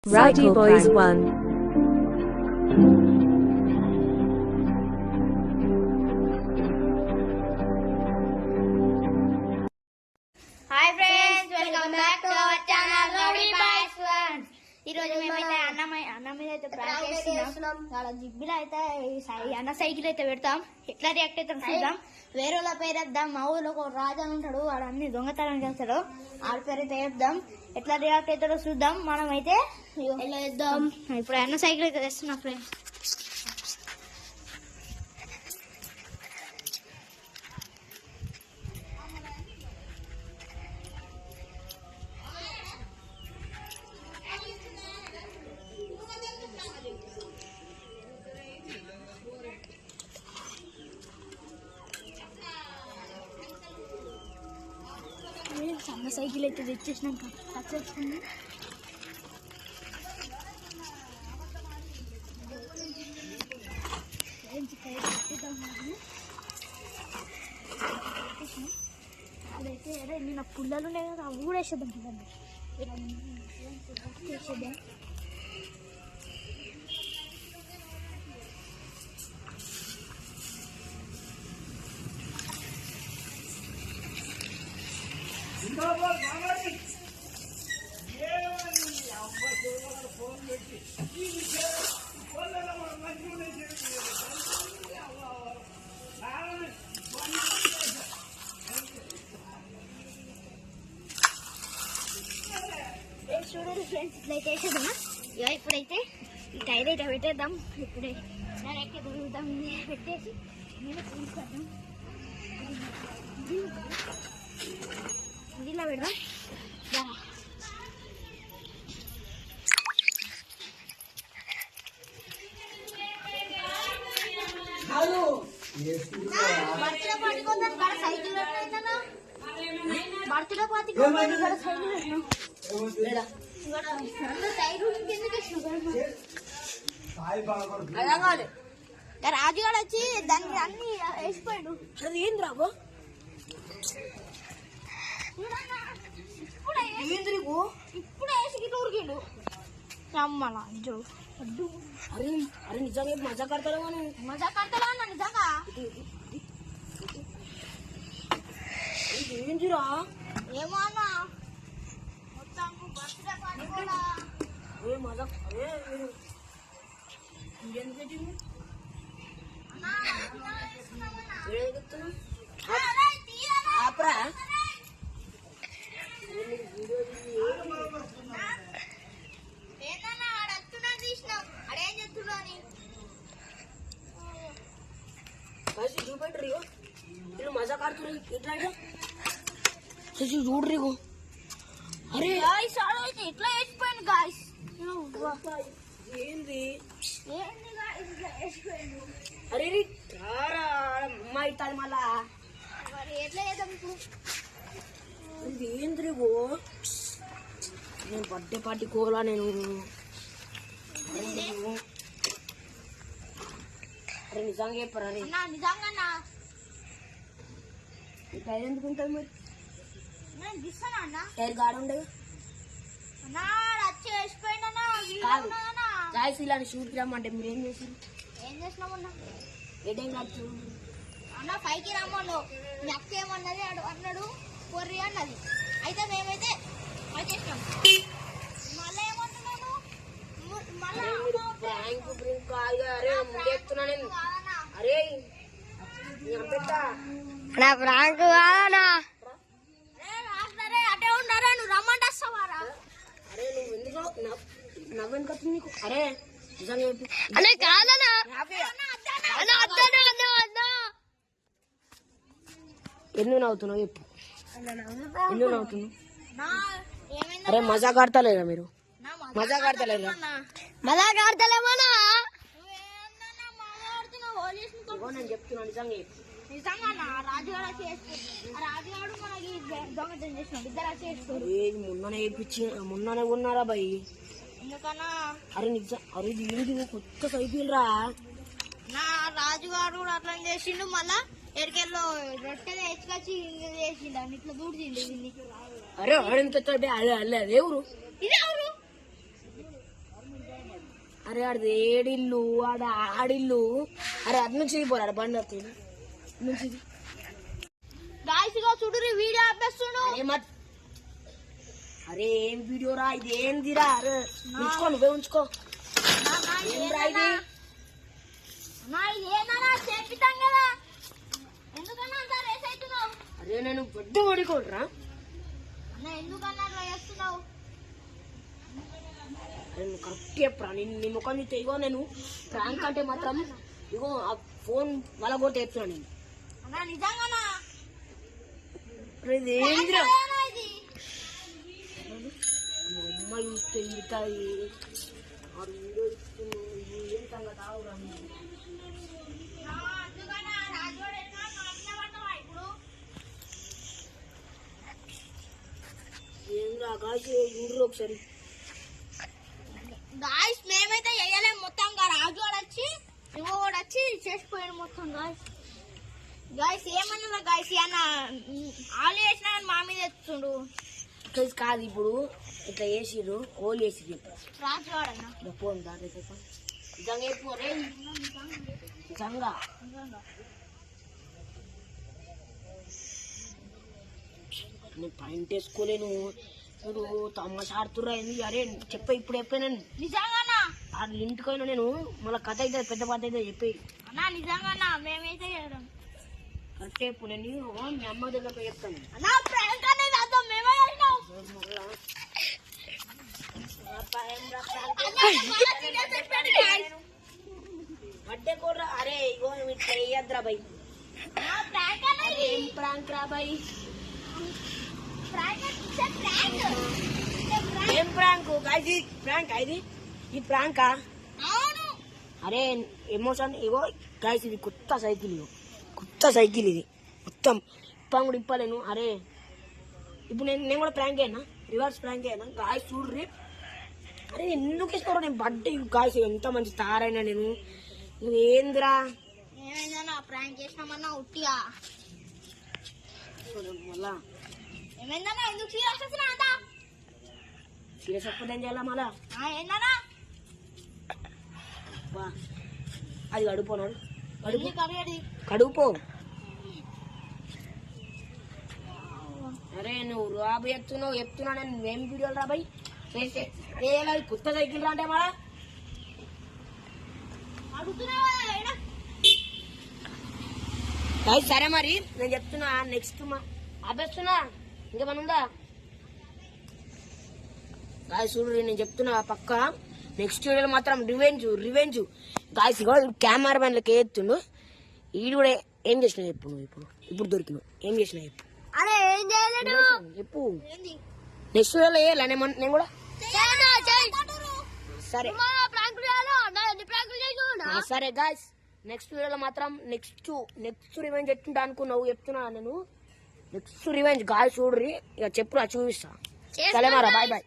Rowdy Boys 1. Hi friends, welcome back to our channel Rowdy Boys 1. ఈ రోజు మేమైతే అన్న మీద అయితే ప్రాంక్ చేస్తున్నాం. చాలా జిబ్బిలో అయితే అన్న సైకిల్ అయితే పెడతాం. ఎట్లా రియాక్ట్ అవుతాం చూద్దాం. వేరే వాళ్ళ పేరు వేద్దాం. మా ఊళ్ళో ఒక రాజా ఉంటాడు, వాడు అన్ని దొంగతనం చేస్తాడు. వాళ్ళ పేరు అయితే వేద్దాం. ఎట్లా రియాక్ట్ అవుతాడో చూద్దాం. మనం అయితే ఎలా వేద్దాం. ఇప్పుడు అన్న సైకిల్ అయితే తెస్తున్నాం ఫ్రెండ్స్. అన్న సైకిల్ అయితే తెచ్చేసినాక వచ్చేస్తుంది. అదైతే నేను పుల్లలు ఉన్నాయి కదా, అవి కూడా వేసేద్దాం. వేసేద్దాం. చూడండి ఫ్రెండ్స్, ఇట్లయితే వేసేద్దామా. ఇప్పుడైతే ఈ టైర్ అయితే పెట్టేద్దాం. ఇప్పుడే డైరెక్ట్ దొరుకుతాం పెట్టేసి నేను తీసుకొద్దాం. ఇలా పెడదాం. బర్త్డే పార్టీ కొంత సైకిల్ పెట్టినా, బర్త్డే పార్టీ సైకిల్ పెట్టినా రాజుగాడు వచ్చి దాన్ని అన్ని వేసిపోయాడు. అది ఏం రాబో ఇప్పుడు వేసి ఊరికిండు రమ్మలా. అరే అరే నిజంగా మజా కడతాడు అన్న నిజంగా. ఏంటిరా ఏమో అన్న, మొత్తం బర్త్డే పార్టీ కూడా మజా. అరే ఇంకెందుకు పెట్టింది ఆపరా. చూపెట్టు వీళ్ళు మజా కాడుతున్నారు. ఎట్లా చూడ్రి. అరే ఇట్లా వేసిపోయాను గాయస్. ఏంది అరే అమ్మాయి తాది మళ్ళా. ఎట్లా చేద్దాం ఇది ఏంది నేను బర్త్డే పార్టీ కోలా. నేను అరే నిజంగా చెప్పరా? అరే నిజంగా ఈ టైర్ ఎందుకు ఉంటుంది మరి? నేను తీస్తానా అన్న? టైర్ గాడు ఉండే వచ్చి వేసిపోయినా రాయిస్ ఇలా షూట్కి రమ్మంటే మీరు ఏం చేసారు? ఏం చేసినామన్నా? ఏ టైం కాదు అన్న 5కి రమ్మను. మీ అక్క ఏమన్నది అన్నాడు, కొర్రి అన్నది. అయితే మేమైతే వచ్చేసినాం. మళ్ళీ ఏమంటున్నాను, అరే ప్రాంక్ కాదనా? అటే ఉన్నారా, నువ్వు రమ్మంటే వస్తావారా? అరే నువ్వు ఎందుకు నవ్వెందుకు వచ్చింది నీకు? అరే నిజంగా చెప్పు. అదే కాదనా, ఎందుకు నవ్వుతున్నావు చెప్పు. ఎందుకు నవ్వుతున్నావు? అరే మజా కడతలేదా మీరు? మజా కడతలేదా? నేను చెప్తున్నా నిజంగా చెప్పు. నిజంగా రాజుగాడు మనకి దొంగతనం చేసినాడు. ఇద్దరు వచ్చేసుకోరు. మొన్ననే ఉన్నారా భయ్? ఎందుకన్నా? అరే నిజం. అరే ఏంటి కొత్త సైకిల్ రా. నా రాజుగాడు కూడా అట్లా చేసిండు. మళ్ళా ఎడికెళ్ళో రొట్టెలు ఎచ్చుకొచ్చి చేసిండు. అని ఇట్లా దూడ్చిండు దీన్ని. అరే వాడెంత అదే అదే ఊరు ఇదే ఊరు. అరే ఆడిది ఏడిల్లు ఆడిల్లు. అరే అది నుంచి పోరాడు బండి వస్తుంది నుంచి. గాయస్ ఇగో చూడు వీడియో ఆపేస్తుండు. అరే ఏం వీడియో రా ఇది, ఏందిరా? అరే ఉంచుకో, నువ్వే ఉంచుకో. ఏం రా ఇది? చేపిస్తాం కదా, ఎందుకన్నా అంత రేస్ అవుతున్నావు? అరే నేను పెద్ద ఓడికోడ్రా. అన్న ఎందుకన్నా అట్లా చేస్తున్నావు? అరే నువ్వు కరెక్ట్ చెప్పరా, నీ ముఖం చూస్తే ఇగో నేను ప్రాంక్ అంటే మాత్రం ఇగో ఆ ఫోన్ వల్ల కూడా తెచ్చున్నాను నేను. అన్న నిజంగానా? అరే ఇది ఏందిరా? ఇది అమ్మ చూస్తే ఇంతాయి ఏం సంగతి ఆవురా మీరు? ఏంద్రా కాసి ఇండ్రు ఒకసారి. గాయస్ మేమైతే వేయలేము మొత్తం. రాజు వచ్చి ఇగో వచ్చి చేసిపోయాడు మొత్తం. గాయస్ ఏమన్నా గాయస్ అన్న ఆలు వేసినా కానీ మా మీద ఎత్తుండు. కాదు ఇప్పుడు ఇట్లా వేసిర్రు, ఓలు వేసిర్రు. రాజు వాడన్నా ఫోన్ దాంట్లో నిజంగా చెప్పు రే, నిజంగా నేను పాయింట్ వేసుకోలేను. మీరు తమాషా ఆడుతుర్రా ఏంది? అరే చెప్పే ఇప్పుడు చెప్పాను నిజంగానా? ఆ ఇంటికి పోయినా నేను మళ్ళీ కథ అయితే పెద్ద పాత అయితే చెప్పి. అన్నా నిజంగానా? మేమైతే చేయడం కరెక్ట్ చెప్పు, నేను మీ అమ్మ దగ్గర పోయి చెప్తాను. అన్నా ప్రాంక్ అనేది అర్థం మేమే చేసినాం. బడ్డే కూడా అరే ఇగో ఇట్లా వేయద్దురా బై. ఏం ప్రాంక్ రా బై? ఏం ప్రాంక్ ఇది? ప్రాంక్ ఇది? ఈ ప్రాంకా? అరే ఎమోషన్ ఇగో గాయస్, ఇది కొత్త సైకిల్, ఇగో కొత్త సైకిల్ ఇది మొత్తం ఇప్పం కూడా ఇప్పలేను. అరే ఇప్పుడు నేను కూడా ప్రాంక్ అయినా, రివర్స్ ప్రాంక్ అయినా గాయస్ చూడ్రి. అరే ఎందుకు ఇస్తారో నేను బర్త్డే గాయస్, ఎంత మంచి తారైనా నేను. నువ్వు ఏందిరా? ఏమైందన్నా ప్రాంక్ చేసినామన్నా ఉట్టిగా? మళ్ళా ఏమైందన్నా? ఎందుకు సీరియస్ వస్తున్నా అంత సీరియస్ అప్పుడు ఏం చేయాలా మళ్ళా? ఏందన్నా? అది కడుపోనాడు, కడుపో. అరే నువ్వు రాబు చెప్తున్నా నేను ఏం వీడియోలు రాబాయి కొత్త సైకిల్ రా అంటే మళ్ళా సరే మరి నేను చెప్తున్నా నెక్స్ట్ ఆపేస్తున్నా. ఇంకేమన్నా ఉందా? గాయస్ చూడు నేను చెప్తున్నా పక్క నెక్స్ట్ వీడియోలో మాత్రం రివెంజ్ గాయస్. కెమెరా మ్యాన్లకి ఎత్తుండు ఈడు కూడా. ఏం చేసినా చెప్పు నువ్వు, ఇప్పుడు దొరికినావు. ఏం చేసినా చెప్పు. అరే ఏం చేయలేడు చెప్పు. నెక్స్ట్ వీడియోలో వేయాలా నేను కూడా? సరే సరే గాయస్, నెక్స్ట్ వీడియోలో మాత్రం నెక్స్ట్ రివెంజ్ ఎట్టుంటా అనుకున్నావు చెప్తున్నా నేను. నెక్స్ట్ రివెంజ్ గాయస్ చూడ్రి, ఇక చెప్పు చూపిస్తా. సరే మరా, బాయ్ బాయ్.